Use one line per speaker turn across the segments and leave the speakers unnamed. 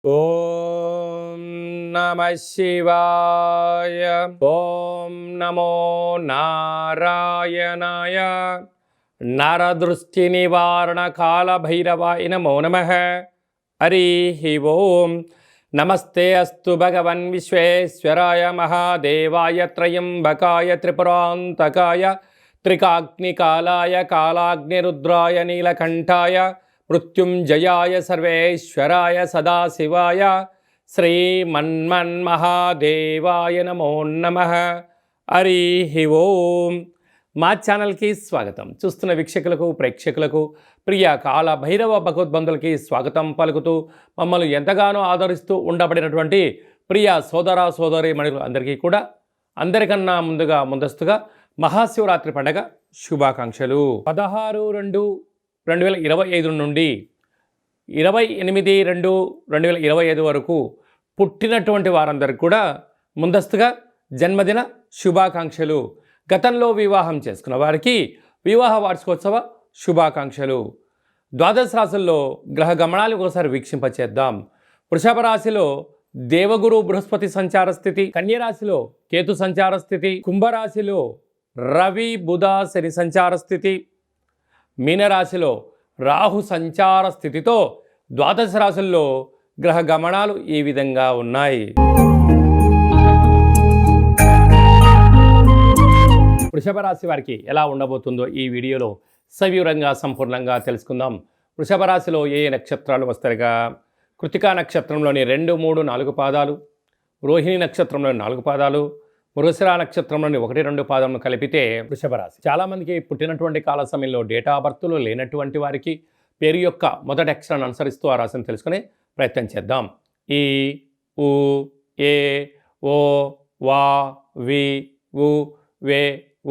ఓం నమ శివాయ. ఓం నమో నారాయణాయ. నరదృష్టి నివారణ కాల భైరవాయ నమో నమః. హరి ఓం. నమస్తే అస్తు భగవన్ విశ్వేశ్వరాయ మహాదేవాయ త్రయంబకాయ త్రిపురాంతకాయ త్రికాగ్నికాలాయ కాలాగ్నిరుద్రాయ నీలకంఠాయ మృత్యుంజయాయ సర్వేశ్వరాయ సదాశివాయ శ్రీమన్మన్మహాదేవాయ నమో నమః. హరి ఓం. మా ఛానల్కి స్వాగతం. చూస్తున్న వీక్షకులకు ప్రేక్షకులకు ప్రియ కాల భైరవ భగవద్బంధులకి స్వాగతం పలుకుతూ మమ్మల్ని ఎంతగానో ఆదరిస్తూ ఉండబడినటువంటి ప్రియ సోదర సోదరి మణులు అందరికీ కూడా అందరికన్నా ముందస్తుగా మహాశివరాత్రి పండగ శుభాకాంక్షలు. 16/2/2025 నుండి 28/2/2025 వరకు పుట్టినటువంటి వారందరికీ కూడా ముందస్తుగా జన్మదిన శుభాకాంక్షలు. గతంలో వివాహం చేసుకున్న వారికి వివాహ వార్షికోత్సవ శుభాకాంక్షలు. ద్వాదశ రాశుల్లో గ్రహ గమనాలు ఒకసారి వీక్షింపచేద్దాం. వృషభ రాశిలో దేవగురు బృహస్పతి సంచార స్థితి, కన్యరాశిలో కేతు సంచార స్థితి, కుంభరాశిలో రవి బుధ శని సంచార స్థితి, మీనరాశిలో రాహు సంచార స్థితితో ద్వాదశ రాశుల్లో గ్రహ గమనాలు ఈ విధంగా ఉన్నాయి. వృషభ రాశి వారికి ఎలా ఉండబోతుందో ఈ వీడియోలో సవివరంగా సంపూర్ణంగా తెలుసుకుందాం. వృషభ రాశిలో ఏ నక్షత్రాలు వస్తాయిగా? కృతికా నక్షత్రంలోని 2, 3, 4 పాదాలు, రోహిణి నక్షత్రంలోని 4 పాదాలు, మృగశిర నక్షత్రంలోని 1, 2 పాదములు కలిపితే వృషభ రాశి. చాలామందికి పుట్టినటువంటి కాల సమయంలో డేటా ఆఫ్ బర్త్లో లేనటువంటి వారికి పేరు యొక్క మొదటి అక్షరాన్ని అనుసరిస్తూ ఆ రాశిని తెలుసుకునే ప్రయత్నం చేద్దాం. ఈ, ఉ, ఏ, ఓ, వా, వి, ఉ, వే,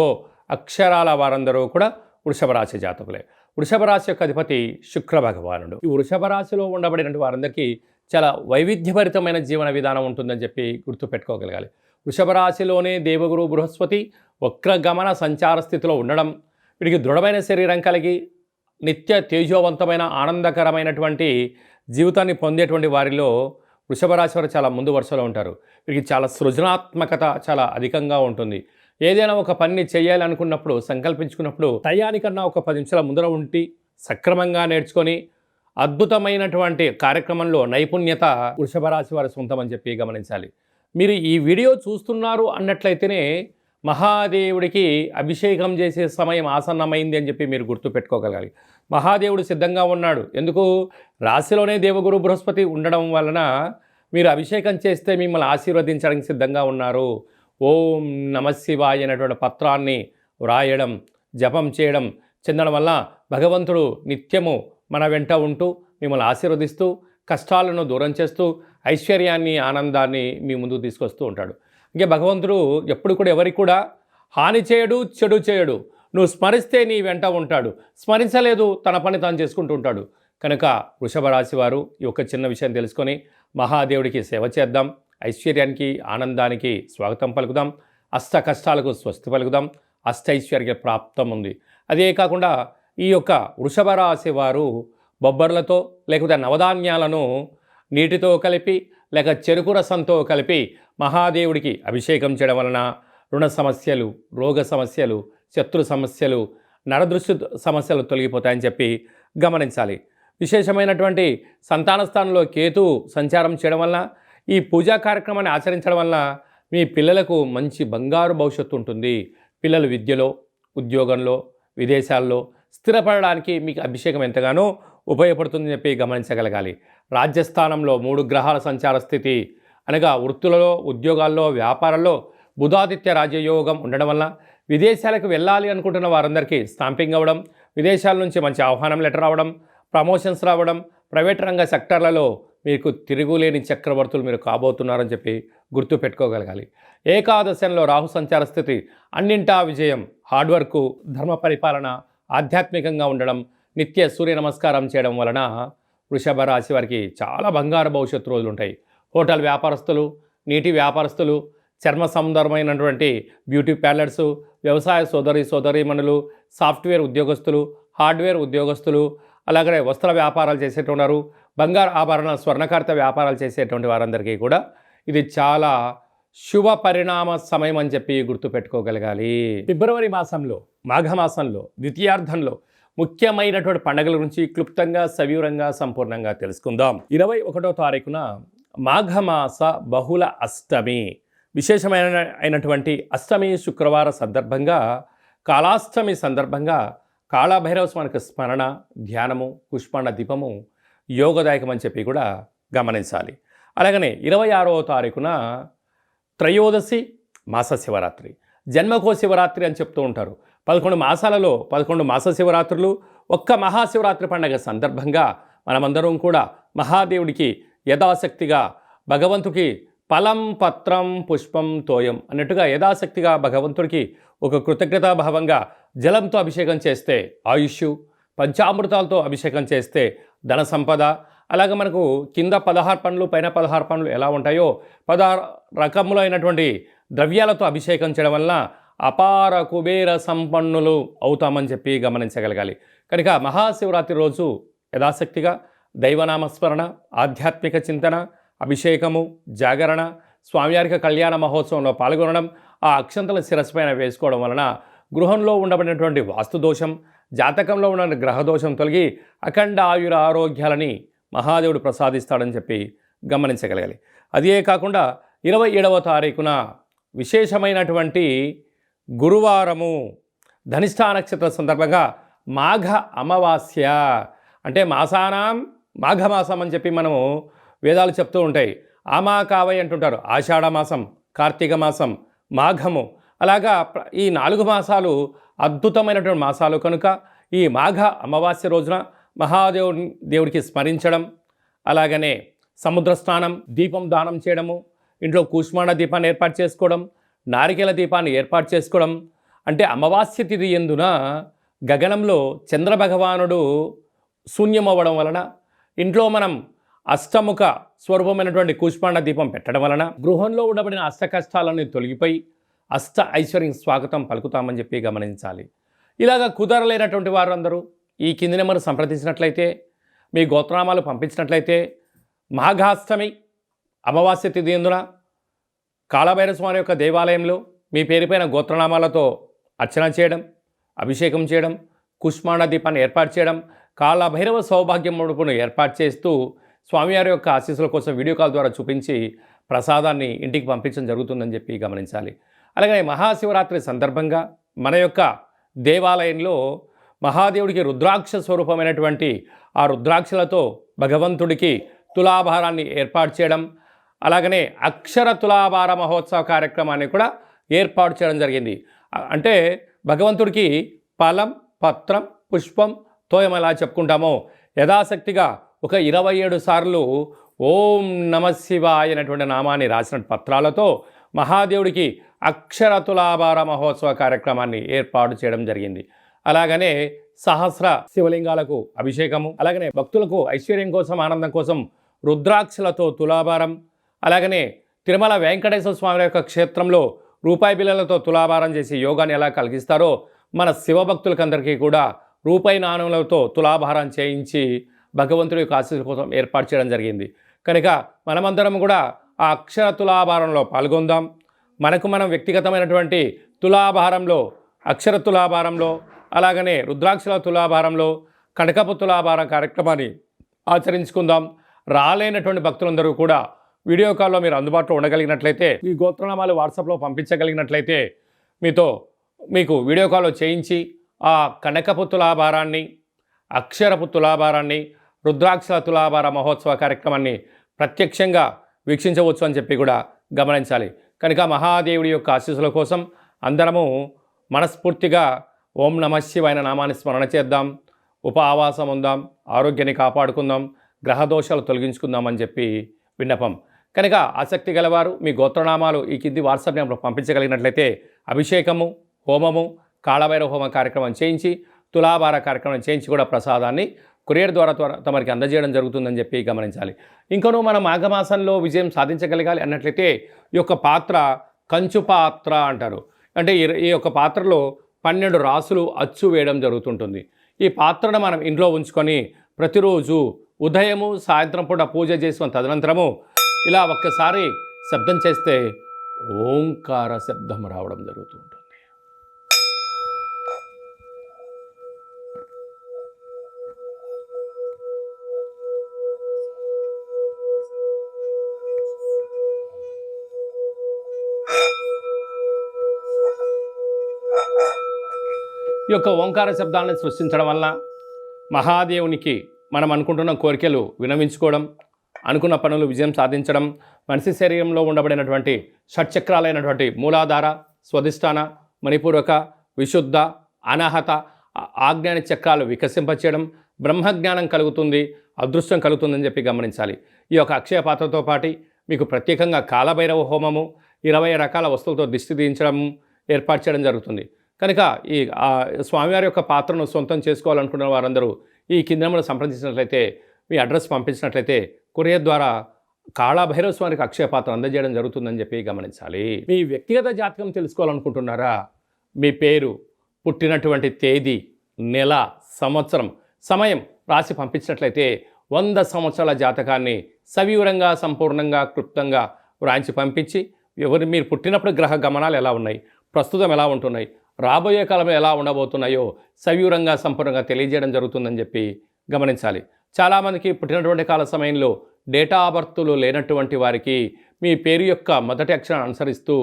ఓ అక్షరాల వారందరూ కూడా వృషభ రాశి జాతకులే. వృషభ రాశి యొక్క అధిపతి శుక్ర భగవానుడు. ఈ వృషభ రాశిలో ఉండబడినటువంటి వారందరికీ చాలా వైవిధ్యభరితమైన జీవన విధానం ఉంటుందని చెప్పి గుర్తుపెట్టుకోగలగాలి. వృషభ రాశిలోనే దేవగురు బృహస్పతి వక్రగమన సంచార స్థితిలో ఉండడం, వీడికి దృఢమైన శరీరం కలిగి నిత్య తేజోవంతమైన ఆనందకరమైనటువంటి జీవితాన్ని పొందేటువంటి వారిలో వృషభ రాశి వారు చాలా ముందు వరుసలో ఉంటారు. వీరికి చాలా సృజనాత్మకత చాలా అధికంగా ఉంటుంది. ఏదైనా ఒక పనిని చేయాలనుకున్నప్పుడు సంకల్పించుకున్నప్పుడు టయానికన్నా ఒక 10 నిమిషాల ముందర ఉండి సక్రమంగా నేర్చుకొని అద్భుతమైనటువంటి కార్యక్రమంలో నైపుణ్యత వృషభ రాశి వారి సొంతమని చెప్పి గమనించాలి. మీరు ఈ వీడియో చూస్తున్నారు అన్నట్లయితేనే మహాదేవుడికి అభిషేకం చేసే సమయం ఆసన్నమైంది అని చెప్పి మీరు గుర్తుపెట్టుకోగలగాలి. మహాదేవుడు సిద్ధంగా ఉన్నాడు. ఎందుకు? రాశిలోనే దేవగురు బృహస్పతి ఉండడం వలన మీరు అభిషేకం చేస్తే మిమ్మల్ని ఆశీర్వదించడానికి సిద్ధంగా ఉన్నారు. ఓం నమ శివాయ అనేటువంటి పత్రాన్ని వ్రాయడం, జపం చేయడం, చెందడం వల్ల భగవంతుడు నిత్యము మన వెంట ఉంటూ మిమ్మల్ని ఆశీర్వదిస్తూ కష్టాలను దూరం చేస్తూ ఐశ్వర్యాన్ని ఆనందాన్ని మీ ముందుకు తీసుకొస్తూ ఉంటాడు. ఇంకే భగవంతుడు ఎప్పుడు కూడా ఎవరికి కూడా హాని చేయడు, చెడు చేయడు. నువ్వు స్మరిస్తే నీ వెంట ఉంటాడు, స్మరించలేదు తన పని తాను చేసుకుంటూ ఉంటాడు. కనుక వృషభ రాశి వారు ఈ యొక్క చిన్న విషయం తెలుసుకొని మహాదేవుడికి సేవ చేద్దాం. ఐశ్వర్యానికి ఆనందానికి స్వాగతం పలుకుదాం. అష్ట కష్టాలకు స్వస్తి పలుకుదాం. అష్టైశ్వర్య ప్రాప్తం ఉంది. అదే కాకుండా ఈ యొక్క వృషభ రాశి వారు బొబ్బర్లతో లేకపోతే నవధాన్యాలను నీటితో కలిపి లేక చెరుకు రసంతో కలిపి మహాదేవుడికి అభిషేకం చేయడం వలన రుణ సమస్యలు, రోగ సమస్యలు, శత్రు సమస్యలు, నరదృష్టి సమస్యలు తొలగిపోతాయని చెప్పి గమనించాలి. విశేషమైనటువంటి సంతాన స్థానంలో కేతు సంచారం చేయడం వలన ఈ పూజా కార్యక్రమాన్ని ఆచరించడం వల్ల మీ పిల్లలకు మంచి బంగారు భవిష్యత్తు ఉంటుంది. పిల్లలు విద్యలో, ఉద్యోగంలో, విదేశాల్లో స్థిరపడడానికి మీకు అభిషేకం ఎంతగానో ఉపయోగపడుతుందని చెప్పి గమనించగలగాలి. రాజ్యస్థానంలో 3 గ్రహాల సంచార స్థితి అనగా వృత్తులలో, ఉద్యోగాల్లో, వ్యాపారాల్లో బుధాదిత్య రాజయోగం ఉండడం వల్ల విదేశాలకు వెళ్ళాలి అనుకుంటున్న వారందరికీ స్టాంపింగ్ అవ్వడం, విదేశాల నుంచి మంచి ఆహ్వానం లెటర్ రావడం, ప్రమోషన్స్ రావడం, ప్రైవేట్ రంగ సెక్టర్లలో మీకు తిరుగులేని చక్రవర్తులు మీరు కాబోతున్నారని చెప్పి గుర్తుపెట్టుకోగలగాలి. ఏకాదశంలో రాహు సంచార స్థితి అన్నింటా విజయం, హార్డ్వర్కు, ధర్మ పరిపాలన, ఆధ్యాత్మికంగా ఉండడం, నిత్య సూర్య నమస్కారం చేయడం వలన వృషభ రాశి వారికి చాలా బంగారు భవిష్యత్తు రోజులు ఉంటాయి. హోటల్ వ్యాపారస్తులు, నీటి వ్యాపారస్తులు, చర్మ సందర్భమైనటువంటి బ్యూటీ పార్లర్సు, వ్యవసాయ సోదరీమణులు, సాఫ్ట్వేర్ ఉద్యోగస్తులు, హార్డ్వేర్ ఉద్యోగస్తులు, అలాగనే వస్త్ర వ్యాపారాలు చేసేటువంటి వారు, బంగారు ఆభరణాలు స్వర్ణకారిత వ్యాపారాలు చేసేటువంటి వారందరికీ కూడా ఇది చాలా శుభ పరిణామ సమయం అని చెప్పి గుర్తుపెట్టుకోగలగాలి. ఫిబ్రవరి మాసంలో మాఘమాసంలో ద్వితీయార్థంలో ముఖ్యమైనటువంటి పండుగల గురించి క్లుప్తంగా సవివరంగా సంపూర్ణంగా తెలుసుకుందాం. 21వ తారీఖున మాఘమాస బహుళ అష్టమి, విశేషమైనటువంటి అష్టమి శుక్రవార సందర్భంగా కాళాష్టమి సందర్భంగా కాళభైరవ స్వామికి స్మరణ, ధ్యానము, పుష్పాండ దీపము యోగదాయకం అని చెప్పి కూడా గమనించాలి. అలాగనే 26వ తారీఖున త్రయోదశి మాస శివరాత్రి, జన్మకో శివరాత్రి అని చెప్తూ ఉంటారు. 11 మాసాలలో 11 మాస శివరాత్రులు, ఒక్క మహాశివరాత్రి పండుగ సందర్భంగా మనమందరం కూడా మహాదేవుడికి యథాశక్తిగా భగవంతుడికి ఫలం పత్రం పుష్పం తోయం అన్నట్టుగా యథాశక్తిగా భగవంతుడికి ఒక కృతజ్ఞతాభావంగా జలంతో అభిషేకం చేస్తే ఆయుష్, పంచామృతాలతో అభిషేకం చేస్తే ధన సంపద, అలాగే మనకు కింద 16 పండ్లు పైన 16 పండ్లు ఎలా ఉంటాయో 16 రకములైనటువంటి ద్రవ్యాలతో అభిషేకం చేయడం వలన అపార కుబేర సంపన్నులు అవుతామని చెప్పి గమనించగలగాలి. కనుక మహాశివరాత్రి రోజు యథాశక్తిగా దైవనామస్మరణ, ఆధ్యాత్మిక చింతన, అభిషేకము, జాగరణ, స్వామివారికి కళ్యాణ మహోత్సవంలో పాల్గొనడం, ఆ అక్షంతల శిరస్సుపైన వేసుకోవడం వలన గృహంలో ఉండబడినటువంటి వాస్తుదోషం, జాతకంలో ఉన్న గ్రహదోషం తొలగి అఖండ ఆయుర ఆరోగ్యాలని మహాదేవుడు ప్రసాదిస్తాడని చెప్పి గమనించగలగాలి. అదే కాకుండా 27వ తారీఖున విశేషమైనటువంటి గురువారము ధనిష్ఠా నక్షత్ర సందర్భంగా మాఘ అమావాస్య, అంటే మాసానాం మాఘమాసం అని చెప్పి మనము వేదాలు చెప్తూ ఉంటాయి. ఆమాకావై అంటుంటారు. ఆషాఢమాసం, కార్తీక మాసం, మాఘము, అలాగా ఈ 4 మాసాలు అద్భుతమైనటువంటి మాసాలు కనుక ఈ మాఘ అమావాస్య రోజున దేవుడికి స్మరించడం, అలాగనే సముద్ర స్నానం, దీపం దానం చేయడము, ఇంట్లో కూష్మాండ దీపాన్ని ఏర్పాటు చేసుకోవడం, నారికేల దీపాన్ని ఏర్పాటు చేసుకోవడం, అంటే అమావాస్య తిథి యందున గగనంలో చంద్రభగవానుడు శూన్యమవ్వడం వలన ఇంట్లో మనం అష్టముఖ స్వరూపమైనటువంటి కూష్మాండ దీపం పెట్టడం వలన గృహంలో ఉండబడిన అష్ట కష్టాలన్నీ తొలగిపోయి అష్ట ఐశ్వర్యం స్వాగతం పలుకుతామని చెప్పి గమనించాలి. ఇలాగ కుదరలేనటువంటి వారందరూ ఈ కింది నెంబర్ సంప్రదించినట్లయితే, మీ గోత్రనామాలు పంపించినట్లయితే మాఘాష్టమి అమావాస్య తిథి యందున కాళభైరవ స్వామి యొక్క దేవాలయంలో మీ పేరుపైన గోత్రనామాలతో అర్చన చేయడం, అభిషేకం చేయడం, కుష్మాండ దీపాన్ని ఏర్పాటు చేయడం, కాళభైరవ సౌభాగ్యం ముడుపును ఏర్పాటు చేస్తూ స్వామివారి యొక్క ఆశీస్సుల కోసం వీడియో కాల్ ద్వారా చూపించి ప్రసాదాన్ని ఇంటికి పంపించడం జరుగుతుందని చెప్పి గమనించాలి. అలాగే మహాశివరాత్రి సందర్భంగా మన యొక్క దేవాలయంలో మహాదేవుడికి రుద్రాక్ష స్వరూపమైనటువంటి ఆ రుద్రాక్షలతో భగవంతుడికి తులాభారాన్ని ఏర్పాటు చేయడం, అలాగనే అక్షర తులాభార మహోత్సవ కార్యక్రమాన్ని కూడా ఏర్పాటు చేయడం జరిగింది. అంటే భగవంతుడికి ఫలం, పత్రం, పుష్పం, తోయం ఎలా చెప్పుకుంటామో యథాశక్తిగా ఒక 27 సార్లు ఓం నమశివాయ అనేటువంటి నామాన్ని రాసిన పత్రాలతో మహాదేవుడికి అక్షర తులాభార మహోత్సవ కార్యక్రమాన్ని ఏర్పాటు చేయడం జరిగింది. అలాగనే సహస్ర శివలింగాలకు అభిషేకము, అలాగనే భక్తులకు ఐశ్వర్యం కోసం, ఆనందం కోసం రుద్రాక్షలతో తులాభారం, అలాగనే తిరుమల వెంకటేశ్వర స్వామి యొక్క క్షేత్రంలో రూపాయి బిళ్ళలతో తులాభారం చేసి యోగాన్ని ఎలా కలిగిస్తారో మన శివభక్తులకందరికీ కూడా రూపాయి నాణ్యములతో తులాభారం చేయించి భగవంతుడి యొక్క ఆశీస్సుల కోసం ఏర్పాటు చేయడం జరిగింది. కనుక మనమందరం కూడా ఆ అక్షర తులాభారంలో పాల్గొందాం. మనకు మనం వ్యక్తిగతమైనటువంటి తులాభారంలో, అక్షర తులాభారంలో, అలాగనే రుద్రాక్షల తులాభారంలో, కనకపు తులాభారం కార్యక్రమాన్ని ఆచరించుకుందాం. రాలేనటువంటి భక్తులందరూ కూడా వీడియో కాల్లో మీరు అందుబాటులో ఉండగలిగినట్లయితే, ఈ గోత్రనామాలు వాట్సాప్లో పంపించగలిగినట్లయితే మీకు వీడియో కాల్లో చేయించి ఆ కనకపు తులాభారాన్ని, అక్షరపు తులాభారాన్ని, రుద్రాక్షల తులాభార మహోత్సవ కార్యక్రమాన్ని ప్రత్యక్షంగా వీక్షించవచ్చు అని చెప్పి కూడా గమనించాలి. కనుక మహాదేవుడి యొక్క ఆశీస్సుల కోసం అందరము మనస్ఫూర్తిగా ఓం నమశివాయ నామాన్ని స్మరణ చేద్దాం, ఉపవాసం ఉందాం, ఆరోగ్యాన్ని కాపాడుకుందాం, గ్రహదోషాలు తొలగించుకుందామని చెప్పి విన్నపం. కనుక ఆసక్తి గలవారు మీ గోత్రనామాలు ఈ కింది వాట్సాప్ నెంబర్ పంపించగలిగినట్లయితే అభిషేకము, హోమము, కాళభైరవ హోమ కార్యక్రమం చేయించి, తులాభార కార్యక్రమం చేయించి కూడా ప్రసాదాన్ని కొరియర్ ద్వారా తమరికి అందజేయడం జరుగుతుందని చెప్పి గమనించాలి. ఇంకనూ మనం మాఘమాసంలో విజయం సాధించగలగాలి అన్నట్లయితే ఈ యొక్క పాత్ర కంచు పాత్ర అంటారు. అంటే ఈ యొక్క పాత్రలో 12 రాసులు అచ్చు వేయడం జరుగుతుంటుంది. ఈ పాత్రను మనం ఇంట్లో ఉంచుకొని ప్రతిరోజు ఉదయము సాయంత్రం పూట పూజ చేసిన తదనంతరము ఇలా ఒక్కసారి శబ్దం చేస్తే ఓంకార శబ్దం రావడం జరుగుతూ ఉంటుంది. ఈ యొక్క ఓంకార శబ్దాలను సృష్టించడం వల్ల మహాదేవునికి మనం అనుకుంటున్న కోరికలు వినవించుకోవడం, అనుకున్న పనులు విజయం సాధించడం, మనిషి శరీరంలో ఉండబడినటువంటి షట్చక్రాలైనటువంటి మూలాధార, స్వధిష్టాన, మణిపూరక, విశుద్ధ, అనాహత, ఆజ్ఞాన చక్రాలు వికసింపచేయడం, బ్రహ్మజ్ఞానం కలుగుతుంది, అదృష్టం కలుగుతుందని చెప్పి గమనించాలి. ఈ యొక్క అక్షయ పాత్రతో పాటు మీకు ప్రత్యేకంగా కాలభైరవ హోమము, 20 రకాల వస్తువులతో దిష్టి తీయించడం ఏర్పాటు చేయడం జరుగుతుంది. కనుక ఈ స్వామివారి యొక్క పాత్రను సొంతం చేసుకోవాలనుకున్న వారందరూ ఈ కింద నెంబర్ను సంప్రదించినట్లయితే, మీ అడ్రస్ పంపించినట్లయితే కొరియర్ ద్వారా కాళభైరవ స్వామికి అక్షయ పాత్ర అందజేయడం జరుగుతుందని చెప్పి గమనించాలి. మీ వ్యక్తిగత జాతకం తెలుసుకోవాలనుకుంటున్నారా? మీ పేరు, పుట్టినటువంటి తేదీ, నెల, సంవత్సరం, సమయం రాసి పంపించినట్లయితే 100 సంవత్సరాల జాతకాన్ని సవివరంగా, సంపూర్ణంగా, క్లుప్తంగా వ్రాయించి పంపించి మీరు పుట్టినప్పుడు గ్రహ గమనాలు ఎలా ఉన్నాయి, ప్రస్తుతం ఎలా ఉంటున్నాయి, రాబోయే కాలంలో ఎలా ఉండబోతున్నాయో సవివరంగా, సంపూర్ణంగా తెలియజేయడం జరుగుతుందని చెప్పి గమనించాలి. చాలామందికి పుట్టినటువంటి కాల సమయంలో డేటా ఆఫ్ బర్త్లు లేనటువంటి వారికి మీ పేరు యొక్క మొదటి అక్షరాన్ని అనుసరిస్తూ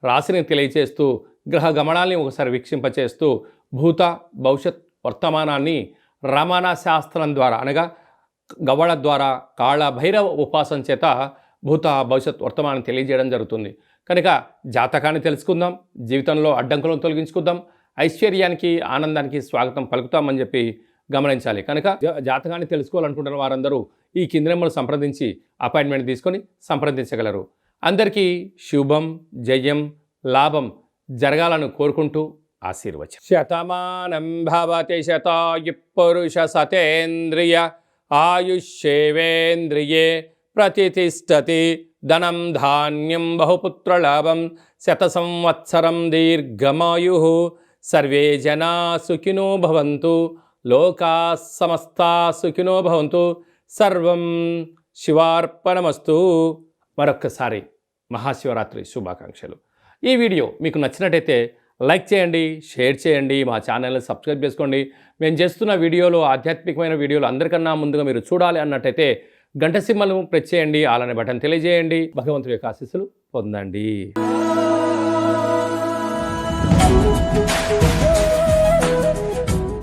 రాశిని తెలియజేస్తూ గ్రహ గమనాల్ని ఒకసారి వీక్షింపచేస్తూ భూత, భవిష్యత్, వర్తమానాన్ని రమణ శాస్త్రం ద్వారా అనగా గవ్వళ ద్వారా కాళభైరవ ఉపాసన చేత భూత, భవిష్యత్, వర్తమానం తెలియజేయడం జరుగుతుంది. కనుక జాతకాన్ని తెలుసుకుందాం, జీవితంలో అడ్డంకులను తొలగించుకుందాం, ఐశ్వర్యానికి, ఆనందానికి స్వాగతం పలుకుతామని చెప్పి గమనించాలి. కనుక జాతకాన్ని తెలుసుకోవాలనుకుంటున్న వారందరూ ఈ కింది నెంబర్ను సంప్రదించి అపాయింట్మెంట్ తీసుకొని సంప్రదించగలరు. అందరికీ శుభం, జయం, లాభం జరగాలని కోరుకుంటూ ఆశీర్వచనం. శతమానం భవతి శతాయు పురుష సతేంద్రియ ఆయుష్యేవేంద్రియే ప్రతిష్టతి ధనం ధాన్యం బహుపుత్రలాభం శత సంవత్సరం దీర్ఘమాయు సర్వే జనా సుఖినో భవంతు లోకా సమస్తా సుఖినో భవంతు సర్వం శివార్పణమస్తు. మరొక్కసారి మహాశివరాత్రి శుభాకాంక్షలు. ఈ వీడియో మీకు నచ్చినట్టయితే లైక్ చేయండి, షేర్ చేయండి, మా ఛానల్ని సబ్స్క్రైబ్ చేసుకోండి. మేము చేస్తున్న వీడియోలు, ఆధ్యాత్మికమైన వీడియోలు అందరికన్నా ముందుగా మీరు చూడాలి అన్నట్టయితే గంట సింబల్ను ప్రెస్ చేయండి, అలానే బటన్ తెలియజేయండి. భగవంతుడి యొక్క ఆశీస్సులు పొందండి.